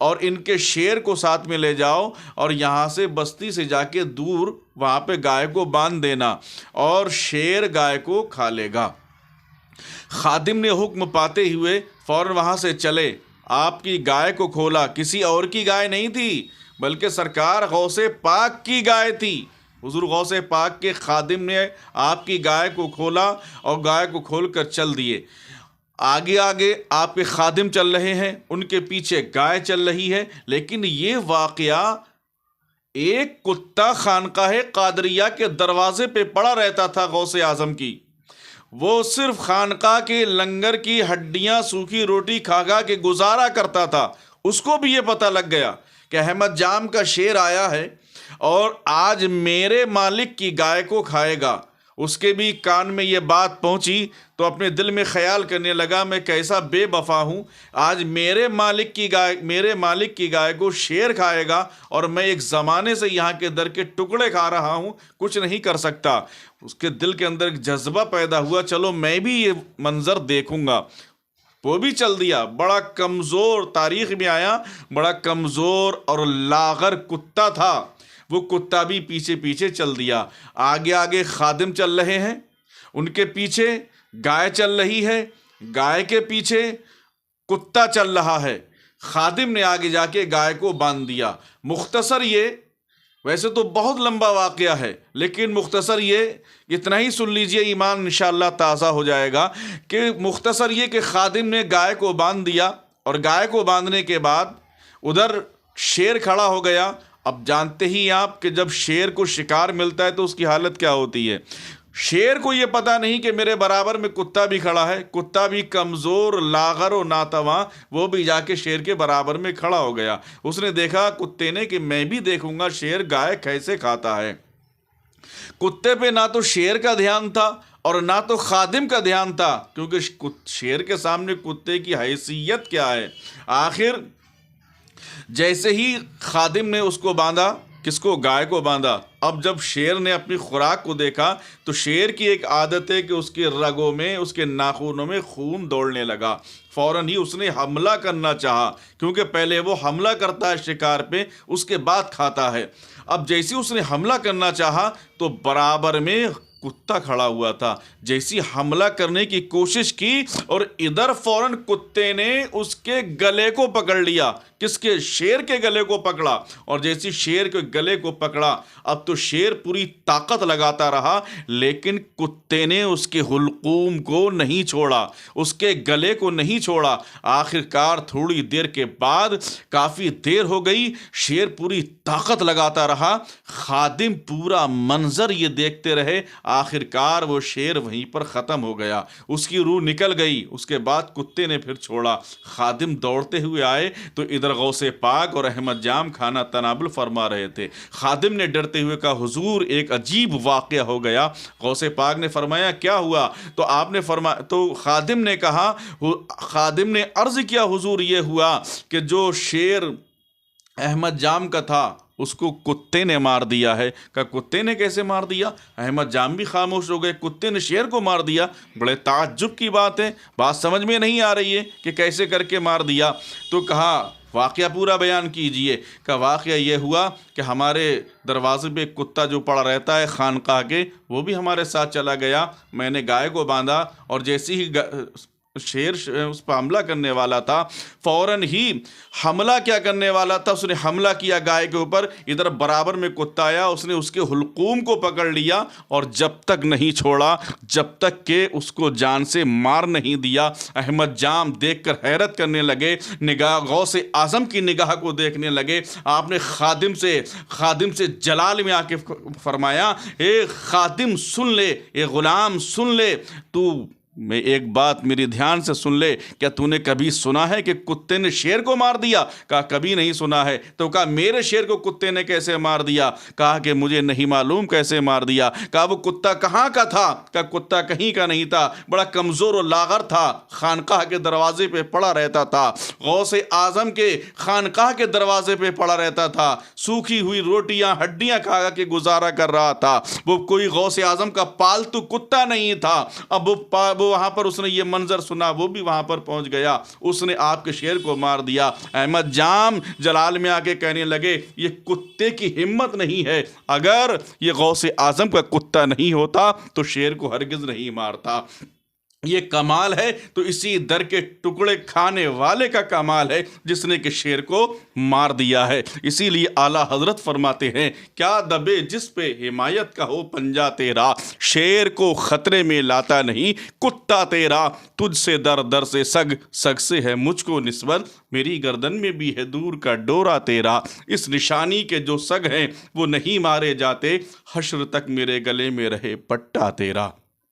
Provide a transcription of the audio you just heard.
اور ان کے شیر کو ساتھ میں لے جاؤ اور یہاں سے بستی سے جا کے دور وہاں پہ گائے کو باندھ دینا اور شیر گائے کو کھا لے گا۔ خادم نے حکم پاتے ہوئے فوراً وہاں سے چلے، آپ کی گائے کو کھولا، کسی اور کی گائے نہیں تھی بلکہ سرکار غوث پاک کی گائے تھی۔ حضور غوث پاک کے خادم نے آپ کی گائے کو کھولا اور گائے کو کھول کر چل دیے۔ آگے آگے آپ کے خادم چل رہے ہیں، ان کے پیچھے گائے چل رہی ہے، لیکن یہ واقعہ ایک کتا خانقاہ قادریہ کے دروازے پہ پڑا رہتا تھا غوث اعظم کی۔ وہ صرف خانقاہ کے لنگر کی ہڈیاں سوکھی روٹی کھا کھا کے گزارا کرتا تھا۔ اس کو بھی یہ پتہ لگ گیا کہ احمد جام کا شیر آیا ہے اور آج میرے مالک کی گائے کو کھائے گا۔ اس کے بھی کان میں یہ بات پہنچی تو اپنے دل میں خیال کرنے لگا، میں کیسا بے وفا ہوں، آج میرے مالک کی گائے کو شیر کھائے گا اور میں ایک زمانے سے یہاں کے در کے ٹکڑے کھا رہا ہوں، کچھ نہیں کر سکتا۔ اس کے دل کے اندر ایک جذبہ پیدا ہوا، چلو میں بھی یہ منظر دیکھوں گا۔ وہ بھی چل دیا۔ بڑا کمزور، تاریخ میں آیا بڑا کمزور اور لاغر کتا تھا، وہ کتا بھی پیچھے پیچھے چل دیا۔ آگے آگے خادم چل رہے ہیں، ان کے پیچھے گائے چل رہی ہے، گائے کے پیچھے کتا چل رہا ہے۔ خادم نے آگے جا کے گائے کو باندھ دیا۔ مختصر یہ، ویسے تو بہت لمبا واقعہ ہے لیکن مختصر یہ اتنا ہی سن لیجئے، ایمان انشاءاللہ تازہ ہو جائے گا، کہ مختصر یہ کہ خادم نے گائے کو باندھ دیا اور گائے کو باندھنے کے بعد ادھر شیر کھڑا ہو گیا۔ اب جانتے ہی آپ کہ جب شیر کو شکار ملتا ہے تو اس کی حالت کیا ہوتی ہے۔ شیر کو یہ پتہ نہیں کہ میرے برابر میں کتا بھی کھڑا ہے، کتا بھی کمزور، لاغر و ناتواں، وہ بھی جا کے شیر کے برابر میں کھڑا ہو گیا۔ اس نے دیکھا کتے نے کہ میں بھی دیکھوں گا شیر گائے کیسے کھاتا ہے۔ کتے پہ نہ تو شیر کا دھیان تھا اور نہ تو خادم کا دھیان تھا، کیونکہ شیر کے سامنے کتے کی حیثیت کیا ہے۔ آخر جیسے ہی خادم نے اس کو باندھا، کس کو؟ گائے کو باندھا۔ اب جب شیر نے اپنی خوراک کو دیکھا تو شیر کی ایک عادت ہے کہ اس کے رگوں میں، اس کے ناخنوں میں خون دوڑنے لگا۔ فوراً ہی اس نے حملہ کرنا چاہا، کیونکہ پہلے وہ حملہ کرتا ہے شکار پہ، اس کے بعد کھاتا ہے۔ اب جیسے اس نے حملہ کرنا چاہا تو برابر میں کتا کھڑا ہوا تھا۔ جیسی حملہ کرنے کی کوشش کی اور ادھر فوراً کتے نے اس کے گلے کو پکڑ لیا۔ کس کے؟ شیر کے گلے کو پکڑا۔ اور جیسی شیر کے گلے کو پکڑا، اب تو شیر پوری طاقت لگاتا رہا لیکن کتے نے اس کے حلقوم کو نہیں چھوڑا، اس کے گلے کو نہیں چھوڑا۔ آخرکار تھوڑی دیر کے بعد، کافی دیر ہو گئی، شیر پوری طاقت لگاتا رہا۔ خادم پورا منظر یہ دیکھتے رہے۔ آخرکار وہ شیر وہیں پر ختم ہو گیا، اس کی روح نکل گئی۔ اس کے بعد کتے نے پھر چھوڑا۔ خادم دوڑتے ہوئے آئے تو ادھر غوث پاک اور احمد جام کھانا تناول فرما رہے تھے۔ خادم نے ڈرتے ہوئے کہا، حضور ایک عجیب واقعہ ہو گیا۔ غوث پاک نے فرمایا، کیا ہوا؟ تو آپ نے فرمایا، تو خادم نے کہا، خادم نے عرض کیا، حضور یہ ہوا کہ جو شیر احمد جام کا تھا اس کو کتے نے مار دیا ہے۔ کہ کتے نے کیسے مار دیا؟ احمد جام بھی خاموش ہو گئے۔ کتے نے شیر کو مار دیا؟ بڑے تعجب کی بات ہے، بات سمجھ میں نہیں آ رہی ہے کہ کیسے کر کے مار دیا۔ تو کہا واقعہ پورا بیان کیجئے۔ کہ واقعہ یہ ہوا کہ ہمارے دروازے پہ کتا جو پڑا رہتا ہے خانقاہ کے، وہ بھی ہمارے ساتھ چلا گیا۔ میں نے گائے کو باندھا اور جیسے ہی شیر اس پہ حملہ کرنے والا تھا، فوراً ہی حملہ کیا کرنے والا تھا، اس نے حملہ کیا گائے کے اوپر۔ ادھر برابر میں کتا آیا، اس نے اس کے حلقوم کو پکڑ لیا اور جب تک نہیں چھوڑا جب تک کہ اس کو جان سے مار نہیں دیا۔ احمد جام دیکھ کر حیرت کرنے لگے، نگاہ غوث اعظم کی نگاہ کو دیکھنے لگے۔ آپ نے خادم سے جلال میں آ کے فرمایا، اے خادم سن لے، اے غلام سن لے، تو میں ایک بات میری دھیان سے سن لے، کیا تو نے کبھی سنا ہے کہ کتے نے شیر کو مار دیا؟ کہا کبھی نہیں سنا ہے۔ تو کہا میرے شیر کو کتے نے کیسے مار دیا؟ کہا کہ مجھے نہیں معلوم کیسے مار دیا۔ کہا وہ کتا کہاں کا تھا؟ کہا کتا کہیں کا نہیں تھا، بڑا کمزور و لاغر تھا، خانقاہ کے دروازے پہ پڑا رہتا تھا، غوث اعظم کے خانقاہ کے دروازے پہ پڑا رہتا تھا، سوکھی ہوئی روٹیاں ہڈیاں کھا کے گزارا کر رہا تھا۔ وہ کوئی غوث اعظم کا پالتو کتا نہیں تھا۔ اب وہ وہاں پر اس نے یہ منظر سنا وہ بھی وہاں پر پہنچ گیا، اس نے آپ کے شیر کو مار دیا۔ احمد جام جلال میں آ کے کہنے لگے یہ کتے کی ہمت نہیں ہے، اگر یہ غوث اعظم کا کتا نہیں ہوتا تو شیر کو ہرگز نہیں مارتا۔ یہ کمال ہے تو اسی در کے ٹکڑے کھانے والے کا کمال ہے جس نے کہ شیر کو مار دیا ہے۔ اسی لیے اعلیٰ حضرت فرماتے ہیں کیا دبے جس پہ حمایت کا ہو پنجہ تیرا، شیر کو خطرے میں لاتا نہیں کتا تیرا، تجھ سے در در سے سگ، سگ سے ہے مجھ کو نسبت، میری گردن میں بھی ہے دور کا ڈورا تیرا، اس نشانی کے جو سگ ہیں وہ نہیں مارے جاتے، حشر تک میرے گلے میں رہے پٹا تیرا۔